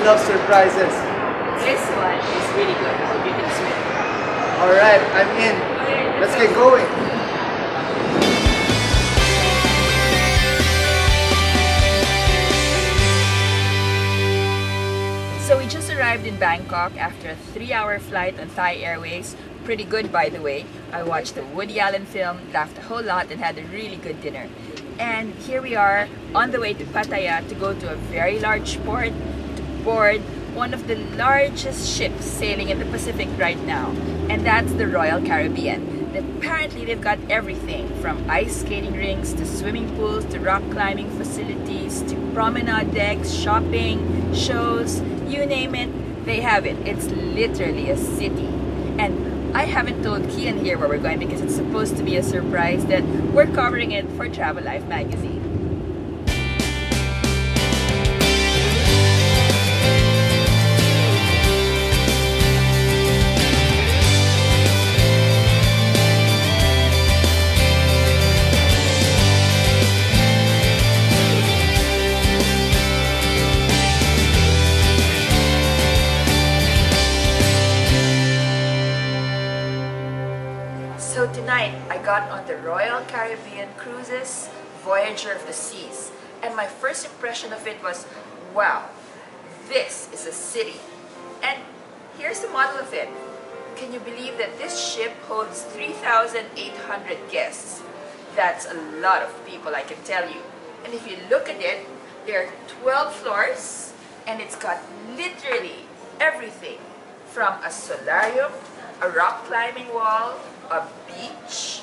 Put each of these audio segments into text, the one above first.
love surprises. This one is really good. I hope you can swim. Alright, I'm in. Let's get going. So we just arrived in Bangkok after a 3-hour flight on Thai Airways. Pretty good, by the way. I watched the Woody Allen film, laughed a whole lot, and had a really good dinner. And here we are on the way to Pattaya to go to a very large port to board one of the largest ships sailing in the Pacific right now, and that's the Royal Caribbean. Apparently they've got everything from ice skating rinks to swimming pools to rock climbing facilities to promenade decks, shopping, shows, you name it, they have it. It's literally a city. And I haven't told Kian here where we're going because it's supposed to be a surprise that we're covering it for Travelife magazine. So tonight, I got on the Royal Caribbean Cruises Voyager of the Seas, and my first impression of it was, wow, this is a city. And here's the model of it. Can you believe that this ship holds 3,800 guests? That's a lot of people, I can tell you. And if you look at it, there are 12 floors, and it's got literally everything from a solarium, a rock climbing wall, a beach,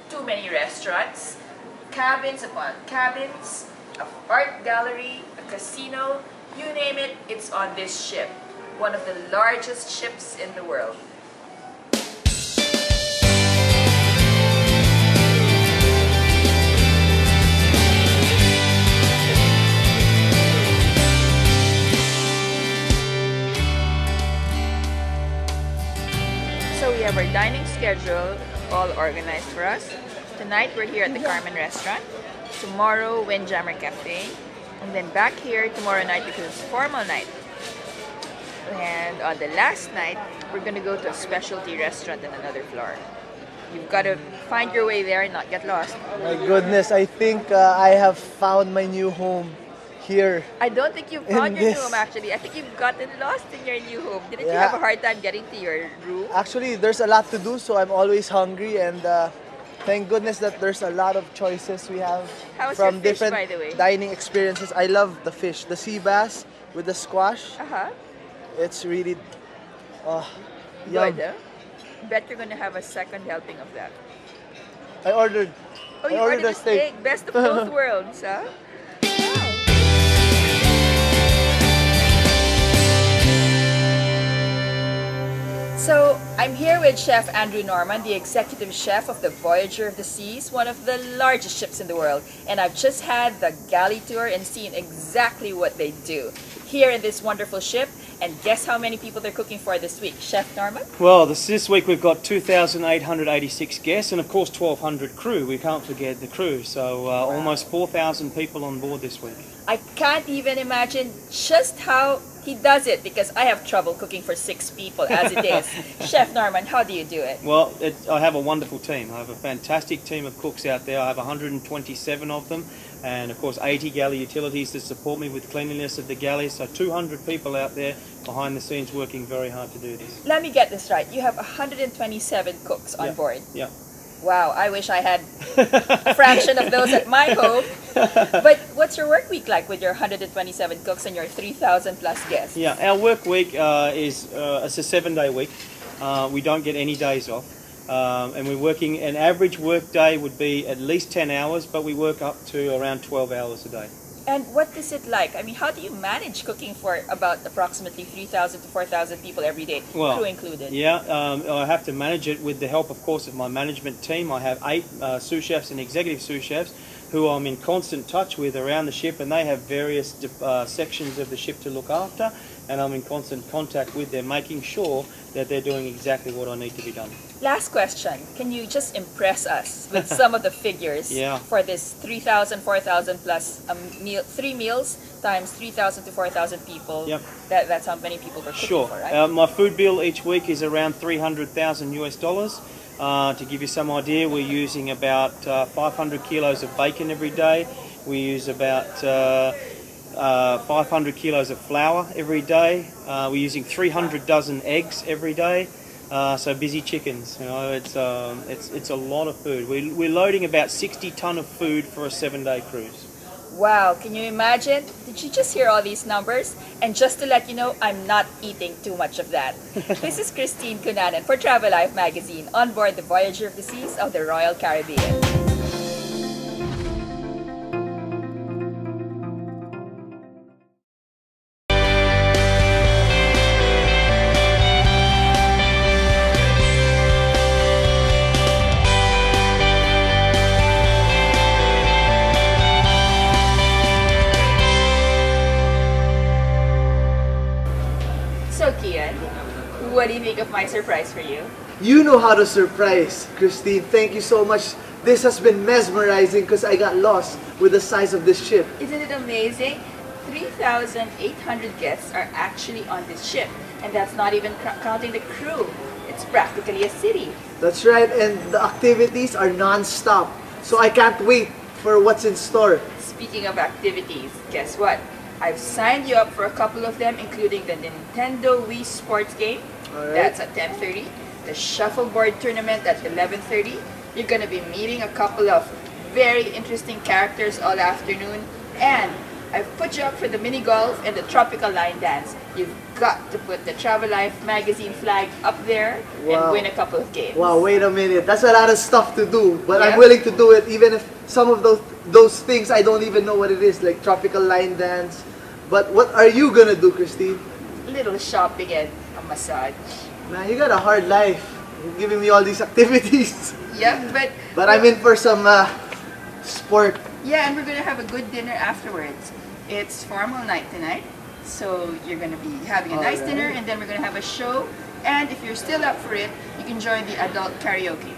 too many restaurants, cabins upon cabins, an art gallery, a casino, you name it, it's on this ship. One of the largest ships in the world. So we have our dining schedule all organized for us. Tonight we're here at the Carmen restaurant. Tomorrow Windjammer Cafe. And then back here tomorrow night because it's formal night. And on the last night, we're going to go to a specialty restaurant on another floor. You've got to find your way there and not get lost. My goodness, I think I have found my new home here. I don't think you've found your new home actually. I think you've gotten lost in your new home. Didn't you have a hard time getting to your room? Actually, there's a lot to do, so I'm always hungry, and thank goodness that there's a lot of choices we have from your fish, different by the way? dining experiences. I love the fish, the sea bass with the squash. It's really yum. Good, huh? Bet you're gonna have a second helping of that. I ordered. Oh, you ordered a steak. Best of both worlds, huh? So, I'm here with Chef Andrew Norman, the executive chef of the Voyager of the Seas, one of the largest ships in the world. And I've just had the galley tour and seen exactly what they do here in this wonderful ship. And guess how many people they're cooking for this week, Chef Norman? Well, this week we've got 2,886 guests and of course 1,200 crew. We can't forget the crew, so almost 4,000 people on board this week. I can't even imagine just how he does it because I have trouble cooking for 6 people as it is. Chef Norman, how do you do it? Well, I have a wonderful team. I have a fantastic team of cooks out there. I have 127 of them, and of course 80 galley utilities that support me with cleanliness of the galleys. So 200 people out there behind the scenes working very hard to do this. Let me get this right. You have 127 cooks on board. Yeah. Wow, I wish I had a fraction of those at my home. But what's your work week like with your 127 cooks and your 3,000 plus guests? Yeah, our work week is it's a 7-day week. We don't get any days off. And we're working, an average work day would be at least 10 hours, but we work up to around 12 hours a day. And what is it like? I mean, how do you manage cooking for about approximately 3,000 to 4,000 people every day, crew included? Yeah, I have to manage it with the help, of course, of my management team. I have 8 sous chefs and executive sous chefs who I'm in constant touch with around the ship, and they have various sections of the ship to look after, and I'm in constant contact with them, making sure that they're doing exactly what I need to be done. Last question. Can you just impress us with some of the figures for this 3,000, 4,000 plus meal, 3 meals times 3,000 to 4,000 people? Yep. That's how many people we're cooking Sure. for, right? My food bill each week is around $300,000 US. To give you some idea, we're using about 500 kilos of bacon every day. We use about 500 kilos of flour every day. We're using 300 dozen eggs every day. So busy chickens, you know, it's a lot of food. We're loading about 60 ton of food for a 7-day cruise. Wow, can you imagine? Did you just hear all these numbers? And just to let you know, I'm not eating too much of that. This is Christine Cunanan for Travelife magazine on board the Voyager of the Seas of the Royal Caribbean. So Kian, what do you think of my surprise for you? You know how to surprise, Christine. Thank you so much. This has been mesmerizing because I got lost with the size of this ship. Isn't it amazing? 3,800 guests are actually on this ship, and that's not even counting the crew. It's practically a city. That's right, and the activities are non-stop. So I can't wait for what's in store. Speaking of activities, guess what? I've signed you up for a couple of them, including the Nintendo Wii Sports game. Alright. That's at 10:30. The Shuffleboard Tournament at 11:30. You're going to be meeting a couple of very interesting characters all afternoon. And I've put you up for the mini golf and the tropical line dance. You've got to put the Travelife magazine flag up there and win a couple of games. Wow, wait a minute. That's a lot of stuff to do. But Yep. I'm willing to do it even if some of those things I don't even know what it is, like tropical line dance. But what are you gonna do, Christine? Little shopping and a massage. Man, you got a hard life. You're giving me all these activities. Yeah, But I'm in for some sport. yeah, and we're gonna have a good dinner afterwards. It's formal night tonight, so you're gonna be having a nice dinner, and then we're gonna have a show. And if you're still up for it, you can join the adult karaoke.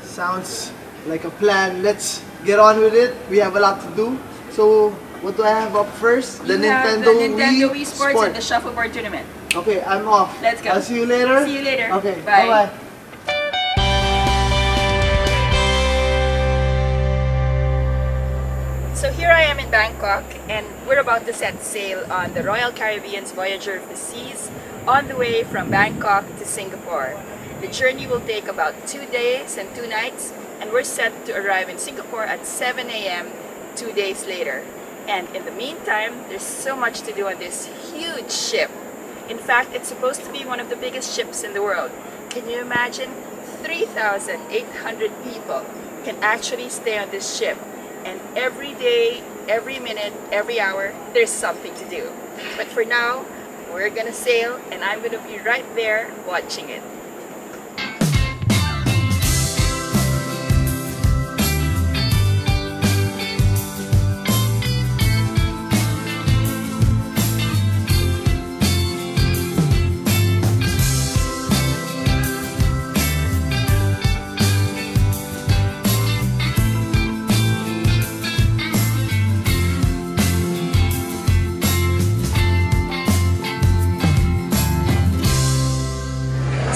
Sounds like a plan. Let's get on with it. We have a lot to do. So, what do I have up first? You have the Nintendo Wii Sports and the Shuffleboard Tournament. Okay, I'm off. Let's go. I'll see you later. See you later. Okay, bye. bye-bye. So here I am in Bangkok, and we're about to set sail on the Royal Caribbean's Voyager of the Seas on the way from Bangkok to Singapore. The journey will take about 2 days and 2 nights, and we're set to arrive in Singapore at 7 a.m. 2 days later. And in the meantime, there's so much to do on this huge ship. In fact, it's supposed to be one of the biggest ships in the world. Can you imagine? 3,800 people can actually stay on this ship. And every day, every minute, every hour, there's something to do. But for now, we're gonna sail, and I'm gonna be right there watching it.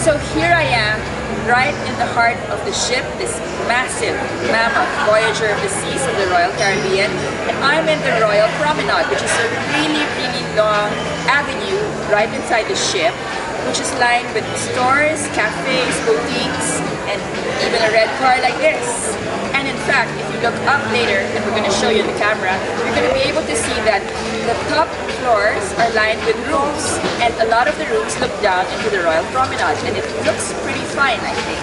So here I am, right in the heart of the ship, this massive mammoth Voyager of the Seas of the Royal Caribbean, and I'm in the Royal Promenade, which is a really, really long avenue right inside the ship, which is lined with stores, cafes, boutiques, and even a red car like this. And in fact, if you look up later, and we're going to show you in the camera, you're going to be able to see that the top floors are lined with rooms, and a lot of the rooms look down into the Royal Promenade, and it looks pretty fine, I think.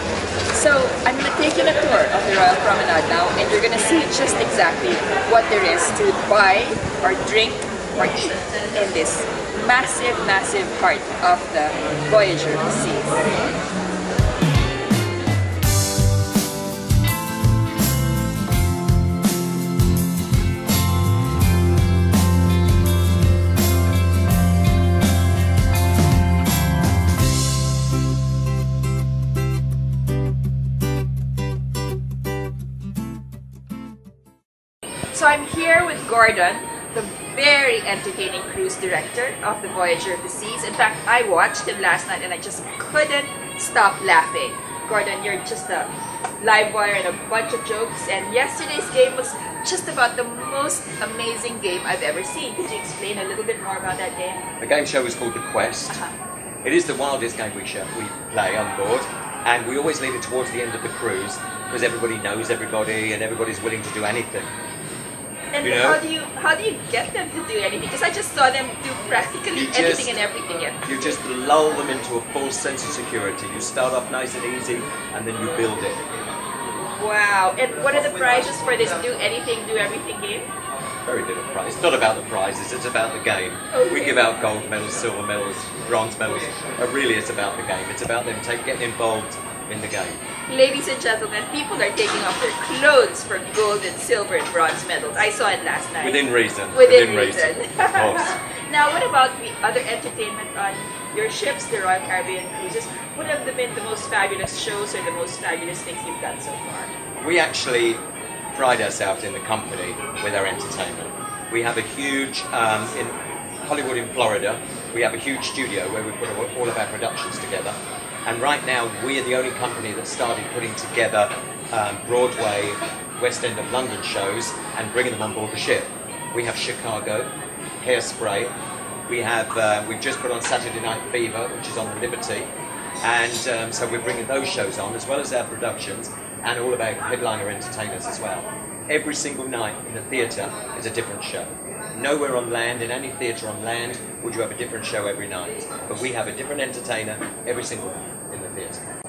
So I'm going to take you on a tour of the Royal Promenade now, and you're going to see just exactly what there is to buy or drink or eat in this massive, massive heart of the Voyager of the Seas. So I'm here with Gordon, the very entertaining cruise director of the Voyager of the Seas. In fact, I watched him last night and I just couldn't stop laughing. Gordon, you're just a live wire and a bunch of jokes, and yesterday's game was just about the most amazing game I've ever seen. Could you explain a little bit more about that game? The game show is called The Quest. It is the wildest game we play on board, and we always leave it towards the end of the cruise because everybody knows everybody and everybody's willing to do anything. And you know? how do you get them to do anything? Because I just saw them do practically anything and everything. You just lull them into a false sense of security. You start off nice and easy, and then you build it. Wow! And what are the prizes for this do anything, do everything game? Very little prize. It's not about the prizes, it's about the game. Okay. We give out gold medals, silver medals, bronze medals, but really it's about the game. It's about them getting involved in the game. Ladies and gentlemen, people are taking off their clothes for gold and silver and bronze medals. I saw it last night. Within reason. Within reason. Of course. Now, what about the other entertainment on your ships, the Royal Caribbean cruises? What have been the most fabulous shows or the most fabulous things you've done so far? We actually pride ourselves in the company with our entertainment. We have a huge, in Hollywood in Florida, we have a huge studio where we put all of our productions together. And right now, we are the only company that started putting together Broadway, West End of London shows and bringing them on board the ship. We have Chicago, Hairspray. We've just put on Saturday Night Fever, which is on the Liberty. And so we're bringing those shows on, as well as our productions and all of our headliner entertainers as well. Every single night in the theatre is a different show. Nowhere on land, in any theatre on land, would you have a different show every night. But we have a different entertainer every single night in the theatre.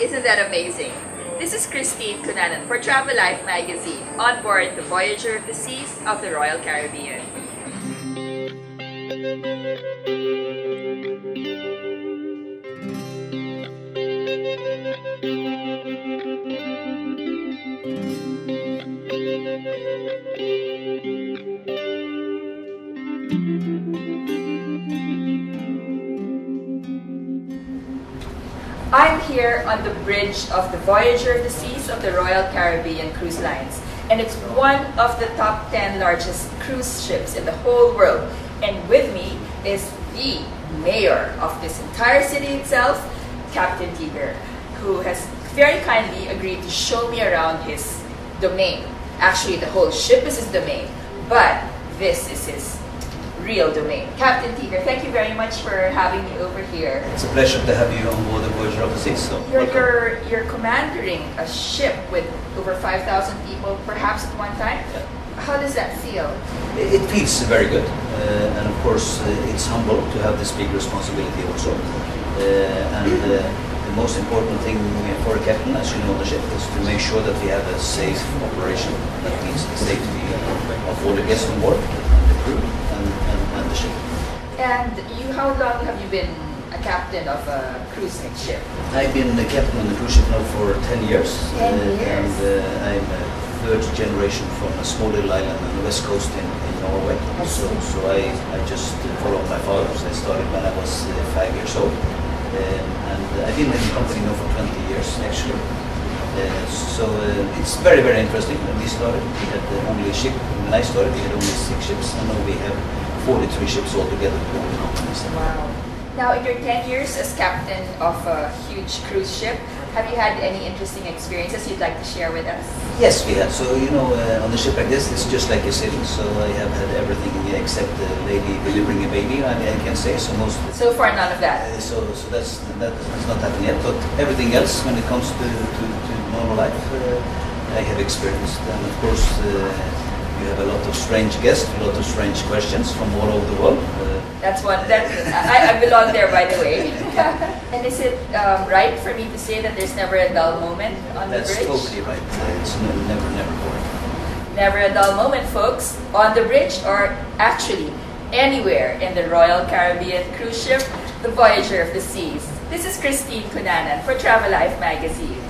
Isn't that amazing? This is Christine Cunanan for Travelife magazine on board the Voyager of the Seas of the Royal Caribbean. I'm here on the bridge of the Voyager of the Seas of the Royal Caribbean Cruise Lines, and it's one of the top 10 largest cruise ships in the whole world. And with me is the mayor of this entire city itself, Captain Tiger, who has very kindly agreed to show me around his domain. Actually, the whole ship is his domain, but this is his real domain. Captain Tiger, thank you very much for having me over here. It's a pleasure to have you on board the Voyager of the Seas. So You're commanding a ship with over 5,000 people, perhaps at one time. Yeah. How does that feel? it feels very good, and of course it's humble to have this big responsibility also. The most important thing for a captain, as you know, on the ship is to make sure that we have a safe operation. That means the safety of all the guests on board, the crew, and the ship. And how long have you been a captain of a cruising ship? I've been the captain on the cruise ship now for 10 years. 10 years. And I'm a third generation from a small little island on the west coast in Norway. So I just followed my father. I started when I was 5 years old. And I've been in the company now for 20 years actually. It's very, very interesting. When we started, we had only a ship. When I started, we had only 6 ships, and now we have 43 ships altogether with all the companies. Wow. Now, in your 10 years as captain of a huge cruise ship, have you had any interesting experiences you'd like to share with us? Yes, we have. So, you know, on a ship like this, it's just like a city. So I have had everything except a lady delivering a baby, I can say. So far, none of that. So that's not happened yet. But everything else, when it comes to normal life, I have experienced. And of course, you have a lot of strange guests, a lot of strange questions from all over the world. I belong there, by the way. And is it right for me to say that there's never a dull moment on the bridge? That's totally right. It's never boring. Never a dull moment, folks, on the bridge or actually anywhere in the Royal Caribbean cruise ship, the Voyager of the Seas. This is Christine Cunanan for Travelife magazine.